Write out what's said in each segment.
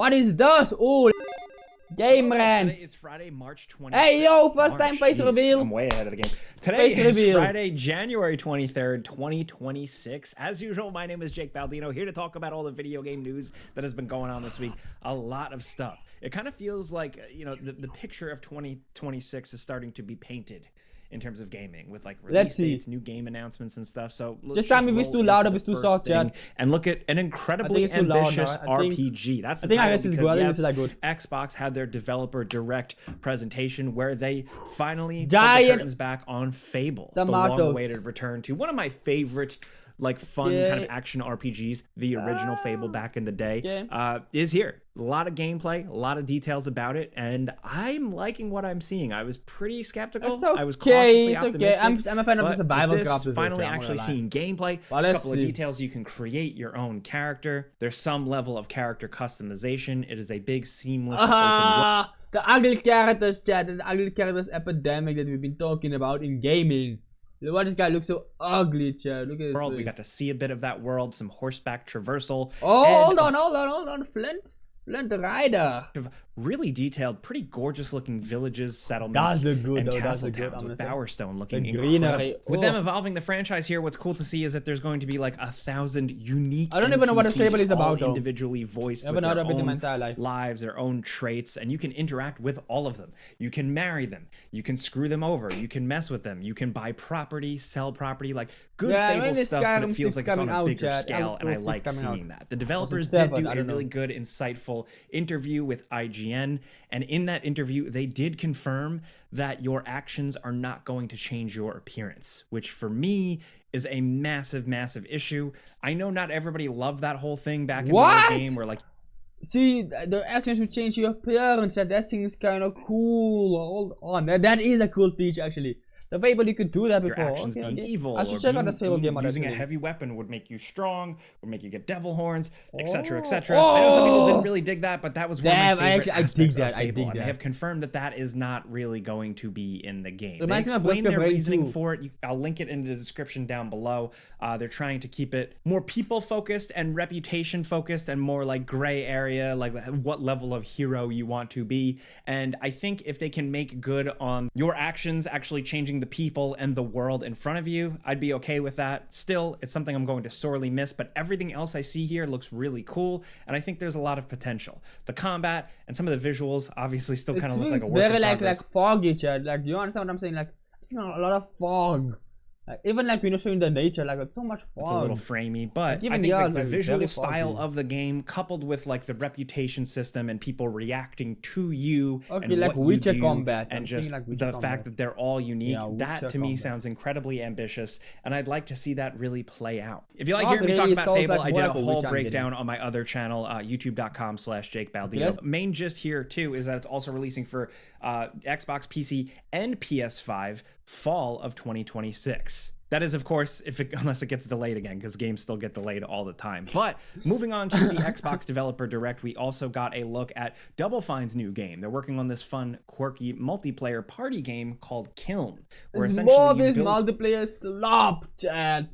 What is this? Oh, Gameranx. Today is Friday, March 20th. Hey yo, first time face reveal. I'm way ahead of the game. Today Face is reveal. Friday, January 23rd, 2026. As usual, my name is Jake Baldino, here to talk about all the video game news that has been going on this week. A lot of stuff. It kind of feels like, you know, the picture of 2026 is starting to be painted in terms of gaming, with like release dates, new game announcements and stuff. So just tell me if it's too loud or if it's too soft, Chad. And look at an incredibly ambitious RPG. That's the title, because yes, Xbox had their developer direct presentation where they finally put the curtains back on Fable, the long-awaited return to one of my favorite, like, fun kind of action RPGs, the original Fable back in the day, is here. A lot of gameplay, a lot of details about it, and I'm liking what I'm seeing. I was pretty skeptical. I was cautiously optimistic. I'm a fan of the survival craft. Finally actually seeing gameplay, a couple of details. You can create your own character. There's some level of character customization. It is a big, seamless open world. The ugly characters, Chad. The ugly characters epidemic that we've been talking about in gaming. Why this guy looks so ugly, Chad? Look at this. We got to see a bit of that world, some horseback traversal. Oh, hold on, Flint the Rider. Really detailed, pretty gorgeous looking villages, settlements, and castle towns with Bowerstone looking incredible. With them evolving the franchise here, what's cool to see is that there's going to be like 1,000 unique I don't even know what a Fable is about, individually voiced with their own lives, their own traits, and you can interact with all of them. You can marry them, you can screw them over, you can mess with them, you can buy property, sell property, like good Fable stuff, but it feels like it's on a bigger scale, and I like seeing that. The developers did do a really good, insightful interview with IGN, and in that interview they did confirm that your actions are not going to change your appearance, which for me is a massive issue. I know not everybody loved that whole thing back in the game where, like, see, the actions will change your appearance, and that thing is kind of cool. Hold on, that is a cool feature actually. The Fable, you could do that before. Your actions being evil, or using a heavy weapon would make you strong, would make you get devil horns, etc., etc. I know some people didn't really dig that, but that was one of my favorite aspects of Fable, and they have confirmed that that is not really going to be in the game. They explain their reasoning for it. I'll link it in the description down below. They're trying to keep it more people-focused and reputation-focused and more like gray area, like what level of hero you want to be. And I think if they can make good on your actions actually changing the people and the world in front of you, I'd be okay with that. Still, it's something I'm going to sorely miss, but everything else I see here looks really cool, and I think there's a lot of potential. The combat and some of the visuals obviously still kind of look like a work in progress. Like foggy, Chad. Like, you understand what I'm saying? Like, I'm seeing a lot of fog. Like, even like, you know, showing the nature, like, it's so much fog. It's a little framey, but I think like the visual style of the game, coupled with like the reputation system and people reacting to you and like what Witcher you do, combat, and just the fact that they're all unique, that to me sounds incredibly ambitious, and I'd like to see that really play out. If you like hearing me talk about Fable, I did a whole breakdown on my other channel, youtube.com/JakeBaldino. Main gist here too is that it's also releasing for Xbox, PC, and PS5 fall of 2026. That is, of course, unless it gets delayed again, because games still get delayed all the time. But moving on to the Xbox Developer Direct, we also got a look at Double Fine's new game. They're working on this fun, quirky multiplayer party game called Kiln, where essentially more of this multiplayer slop, Chad.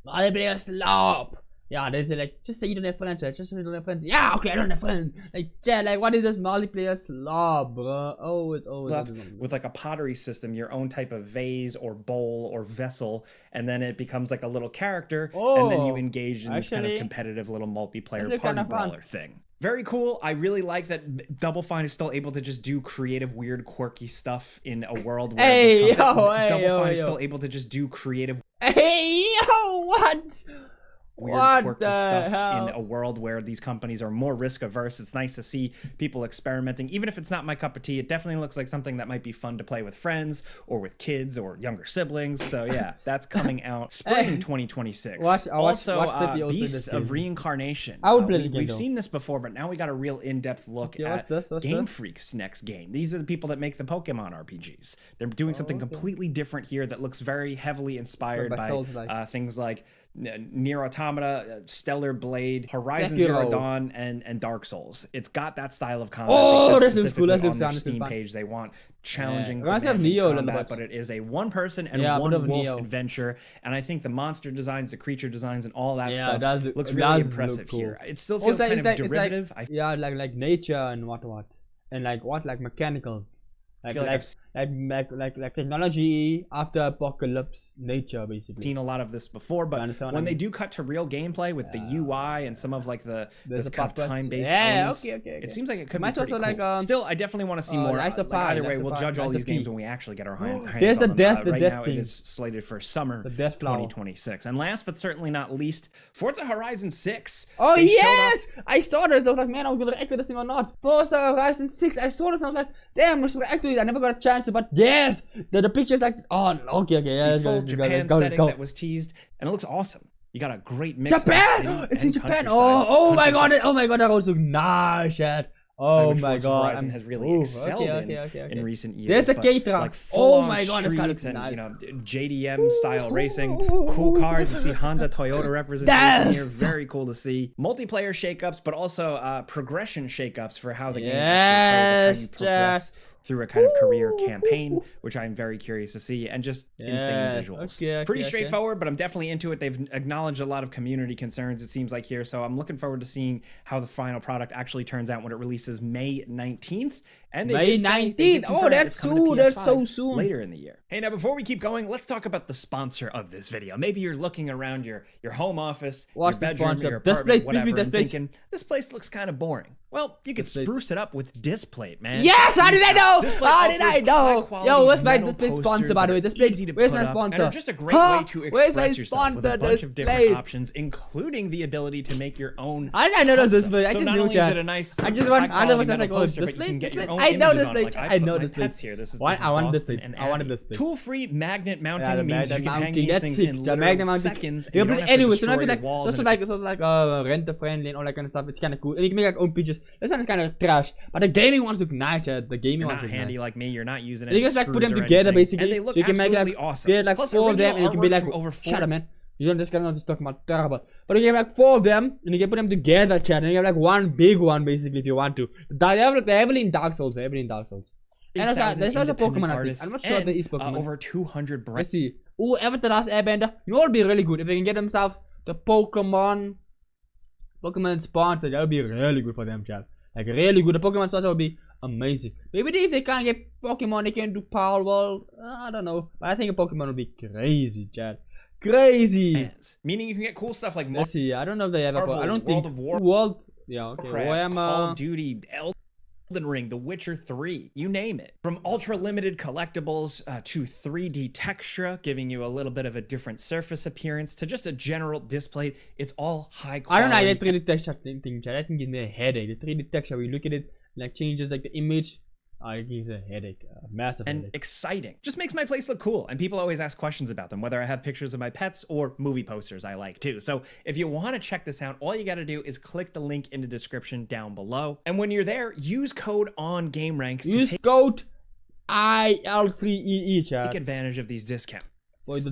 Multiplayer slop. Yeah, they say like, just say you don't have friends, Chad. Just say you don't have friends. Yeah, okay, I don't have friends. Like, Chad, like, what is this multiplayer slop, bro? Oh, it's always with like a pottery system, your own type of vase or bowl or vessel, and then it becomes like a little character, and then you engage in this kind of competitive little multiplayer party brawler thing. Very cool. I really like that Double Fine is still able to just do creative, weird, quirky stuff in a world where Double Fine is still able to just do creative. What? Weird, quirky stuff in a world where these companies are more risk averse. It's nice to see people experimenting. Even if it's not my cup of tea, it definitely looks like something that might be fun to play with friends or with kids or younger siblings. So yeah, that's coming out spring 2026. Also, Beasts of Reincarnation. We've seen this before, but now we got a real in-depth look at Game Freak's next game. These are the people that make the Pokemon RPGs. They're doing something completely different here that looks very heavily inspired by things like Nier Automata, Stellar Blade, Horizon Zero Dawn, and Dark Souls. It's got that style of combat. Oh, this is cool. That's on their Steam page. They want challenging combat, but it is a one-person and one-wolf adventure. And I think the monster designs, the creature designs, and all that stuff looks really impressive here. It still feels kind of derivative. Like nature and what, and like mechanicals. Like technology after apocalypse nature, basically. Seen a lot of this before, but when they do cut to real gameplay with the UI and some of like the kind of time-based elements, it seems like it could be pretty cool. Like, still, I definitely want to see more. Either way, we'll judge all these games when we actually get our hands on them. There's the death Right now, thing. it is slated for summer 2026. And last but certainly not least, Forza Horizon 6. Oh yes! I saw this. I was like, man, I was gonna react to this thing or not. Forza Horizon 6. I saw this and I was like, damn, I should react to it. I never got a chance to, but yes! The picture's like, oh, okay, yeah. The full Japan setting that was teased, and it looks awesome. You got a great mix. Japan! It's in Japan. Oh my god! That was so nice, Chad. Oh my god! Horizon has really excelled in recent years. There's the gate run. Like oh my god, that's kind of nice. JDM style racing, cool cars. You see Honda, Toyota representation here. Very cool to see. Multiplayer shakeups, but also progression shakeups for how the game actually plays, how you progress through a kind of career campaign, which I'm very curious to see, and just insane visuals. Pretty straightforward, but I'm definitely into it. They've acknowledged a lot of community concerns, it seems like here, so I'm looking forward to seeing how the final product actually turns out when it releases May 19th. And May 19th. Oh, that's soon. That's so soon. Later in the year. Hey, now before we keep going, let's talk about the sponsor of this video. Maybe you're looking around your home office, your bedroom, your apartment, whatever, and thinking, this place looks kind of boring. Well, you could spruce it up with Displate, man. Yes, how did I know? How did I know? Yo, where's my Displate sponsor, by the way? Displate, where's my sponsor? And just a great way to express yourself with a bunch of different options, including the ability to make your own. I know this Displate. I just knew it. I just want. I was like, oh, Displate. I know Displate. I know Displate. I want Displate. I wanted Displate. Tool-free magnet mounting means you can hang these things in literal seconds. You can put it anywhere. So it's like renter-friendly and all that kind of stuff. It's kind of cool. And you can make like own pictures. This one is kind of trash, but the gaming ones look nice. The gaming ones look handy like me. You're not using it. You can just like put them together basically. And they look you can make like awesome. Get like 4 of them, and you can be like, shut up, man. You don't just cannot just talk about terrible. But you can have like 4 of them, and you can put them together, chat. And you have like one big one basically if you want to. They're heavily in Dark Souls. Heavily in Dark Souls. And there's also Pokemon artists. I'm not sure if there is Pokemon. Over 200 brands. Let's see. Oh, Avatar The Last Airbender. You know what would be really good if they can get themselves the Pokemon sponsor. That would be really good for them, chat. Like really good. The Pokemon sponsor would be amazing. Maybe if they can't get Pokemon, they can do Power World. I don't know. But I think a Pokemon would be crazy, chat. Crazy. Meaning you can get cool stuff like. Let's see. I don't know if they have a. I don't think. Yeah. Okay. Call of Duty. Elden Ring, The Witcher 3, you name it. From ultra-limited collectibles to 3D texture, giving you a little bit of a different surface appearance, to just a general display, it's all high quality. I don't know, that 3D texture thing, that can give me a headache. The 3D texture, when you look at it, like changes like the image, it gives a headache, a massive headache. Exciting. Just makes my place look cool. And people always ask questions about them, whether I have pictures of my pets or movie posters I like too. So if you want to check this out, all you got to do is click the link in the description down below. And when you're there, use code on Gameranx. Use code IL3EE, chat. Take advantage of these discounts.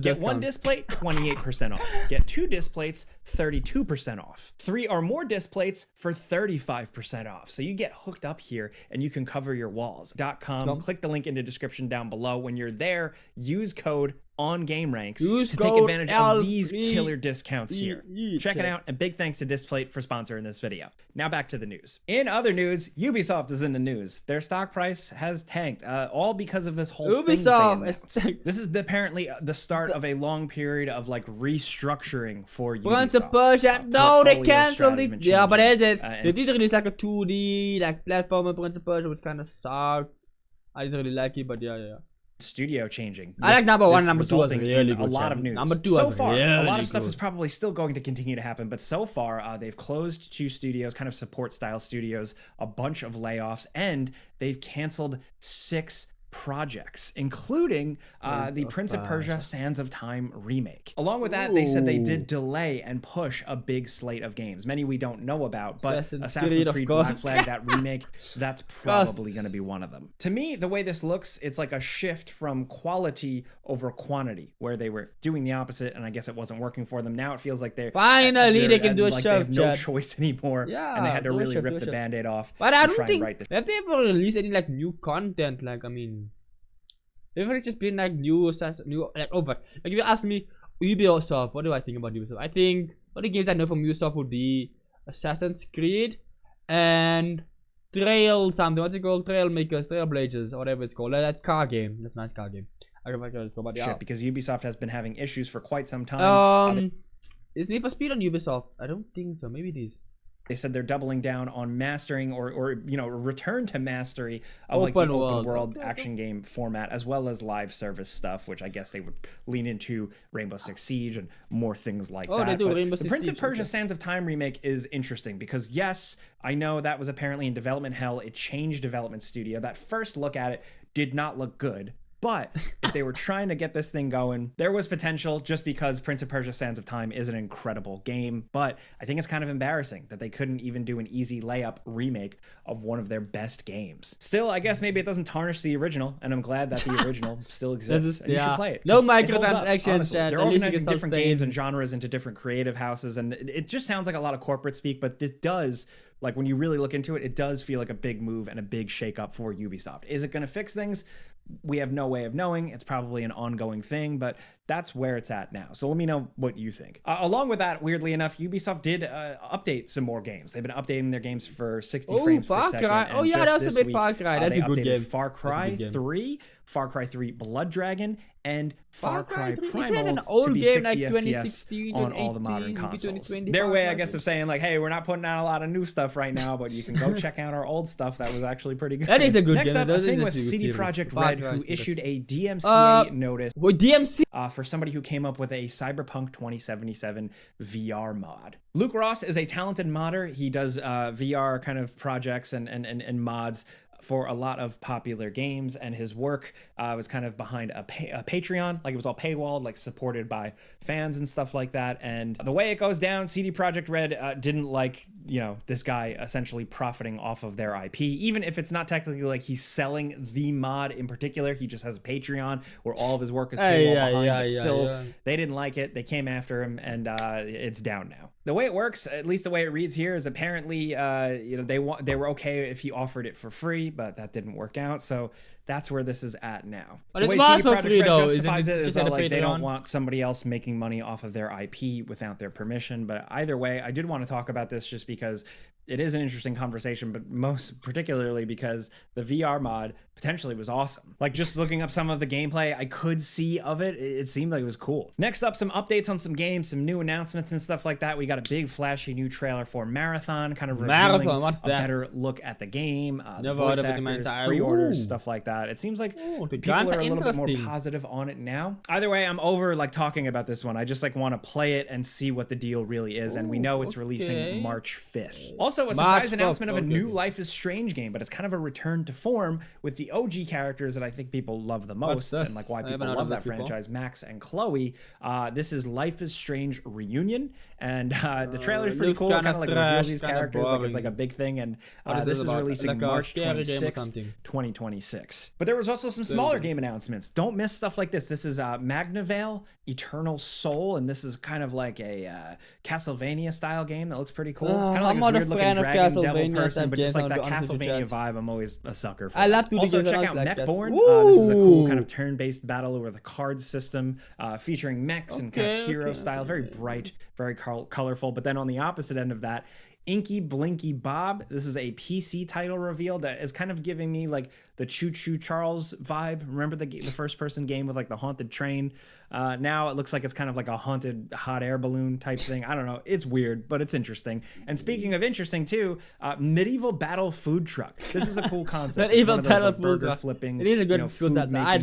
Get 1 displate, 28% off. Get 2 displates, 32% off. 3 or more displates for 35% off. So you get hooked up here and you can cover your walls. .com. Click the link in the description down below. When you're there, use code on Gameranx to take advantage of these killer discounts here. Check it out, and big thanks to Displate for sponsoring this video. Now back to the news. In other news, Ubisoft is in the news. Their stock price has tanked, all because of this whole thing. This is apparently the start of a long period of like restructuring for Ubisoft. No, they canceled it. Yeah, but they did. They did release like a 2D like platform in Prince of Persia, which kind of sucked. I didn't really like it, but yeah. Studio changing. I like number 1 and number 2 was really good. A lot of news. Number 2 so far, a lot of stuff is probably still going to continue to happen, but so far they've closed 2 studios, kind of support style studios, a bunch of layoffs, and they've canceled 6 projects, including the Prince of Persia Sands of Time remake. Along with that, they said they did delay and push a big slate of games, many we don't know about, but Assassin's Creed Black Flag, that remake, that's probably going to be one of them. To me, the way this looks, it's like a shift from quality over quantity, where they were doing the opposite, and I guess it wasn't working for them. Now it feels like they can do a like show. They have no choice anymore, and they had to really rip the band-aid off. But I don't think have they ever released any like new content. Like, I mean, they've just been like new like over. Like, if you ask me, Ubisoft, what do I think about Ubisoft? I think all the games I know from Ubisoft would be Assassin's Creed and Trail something. What's it called? Trailblazers, or whatever it's called. That car game. That's a nice car game. I don't know what it's called, but yeah. Shit, because Ubisoft has been having issues for quite some time. Is Need for Speed on Ubisoft? I don't think so. Maybe it is. They said they're doubling down on mastering or return to mastery of like the open world action game format, as well as live service stuff, which I guess they would lean into Rainbow Six Siege and more things like that. They do. Rainbow Six the Prince Siege, of Persia Sands of Time remake is interesting because, yes, I know that was apparently in development hell. It changed development studio. That first look at it did not look good. But if they were trying to get this thing going, there was potential, just because Prince of Persia Sands of Time is an incredible game. But I think it's kind of embarrassing that they couldn't even do an easy layup remake of one of their best games. Still, I guess maybe it doesn't tarnish the original, and I'm glad that the original still exists, and you should play it. No microtransactions. They're organizing different games and genres into different creative houses, and it just sounds like a lot of corporate speak, but this does, like, when you really look into it, it does feel like a big move and a big shakeup for Ubisoft. Is it going to fix things? We have no way of knowing. It's probably an ongoing thing, but that's where it's at now. So let me know what you think. Along with that, weirdly enough, Ubisoft did update some more games. They've been updating their games for 60 frames per second. Oh yeah, that was a bit Far Cry. That's a good game. Far Cry 3, Far Cry 3 Blood Dragon, and Far Cry Primal an old to be game 60 like FPS 2016, on all the modern consoles. Their way, I guess, of saying like, hey, we're not putting out a lot of new stuff right now, but you can go check out our old stuff that was actually pretty good. That is a good Next game. up, a thing with CD Projekt Red, who issued a DMCA notice for somebody who came up with a Cyberpunk 2077 VR mod. Luke Ross is a talented modder. He does VR kind of projects and mods for a lot of popular games, and his work was kind of behind a Patreon, like it was all paywalled, like supported by fans and stuff like that. And the way it goes down, CD Projekt Red didn't like, this guy essentially profiting off of their IP, even if it's not technically like he's selling the mod in particular. He just has a Patreon where all of his work is paywall they didn't like it. They came after him, and it's down now. The way it works, at least the way it reads here, is apparently they were okay if he offered it for free, but that didn't work out. So that's where this is at now. But the way CD Projekt Red justifies it is like they don't want somebody else making money off of their IP without their permission. But either way, I did want to talk about this just because it is an interesting conversation, but most particularly because the VR mod potentially was awesome. Like, just looking up some of the gameplay I could see of it, it seemed like it was cool. Next up, some updates on some games, some new announcements and stuff like that. We got a big flashy new trailer for Marathon, kind of revealing a better look at the game, the voice actors, pre-orders, stuff like that. It seems like people are a little bit more positive on it now. Either way, I'm over like talking about this one. I just like want to play it and see what the deal really is, and we know it's releasing March 5th. Also, a surprise announcement of a new Life is Strange game, but it's kind of a return to form with the OG characters that I think people love the most, and like why people love that franchise, Max and Chloe. This is Life is Strange Reunion, and the trailer is pretty cool. It kind of like reveals these characters like it's like a big thing, and this is releasing March 26th, 2026. But there was also some smaller game announcements. Don't miss stuff like this. This is Magnavale Eternal Soul, and this is kind of like a Castlevania style game that looks pretty cool. Kind of like this weird looking dragon devil person, but just like that Castlevania vibe. I'm always a sucker for. Also, check out Mechborn. This is a cool kind of turn-based battle over the card system, featuring mechs and kind of hero style. Very bright, very colorful. But then on the opposite end of that, Inky Blinky Bob. This is a PC title reveal that is kind of giving me like the Choo Choo Charles vibe. Remember the first person game with like the haunted train? Now it looks like it's kind of like a haunted hot air balloon type thing. I don't know. It's weird, but it's interesting. And speaking of interesting too, medieval battle food truck. This is a cool concept. Medieval battle food truck. Flipping. It is a good food concept. making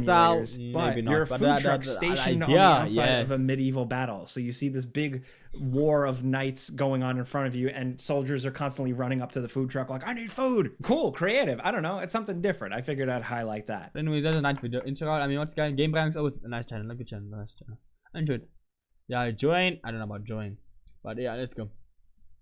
Style, but you're a food truck stationed on the outside of a medieval battle. So you see this big war of knights going on in front of you, and soldiers are constantly running up to the food truck like, I need food. Cool, creative. I don't know. It's something different. I figured I'd highlight that. Anyways, that's a nice video. I mean, what's going? Gameranx, always a nice channel. Like the channel, nice channel. Enjoyed. Yeah, join. I don't know about join, but yeah, let's go.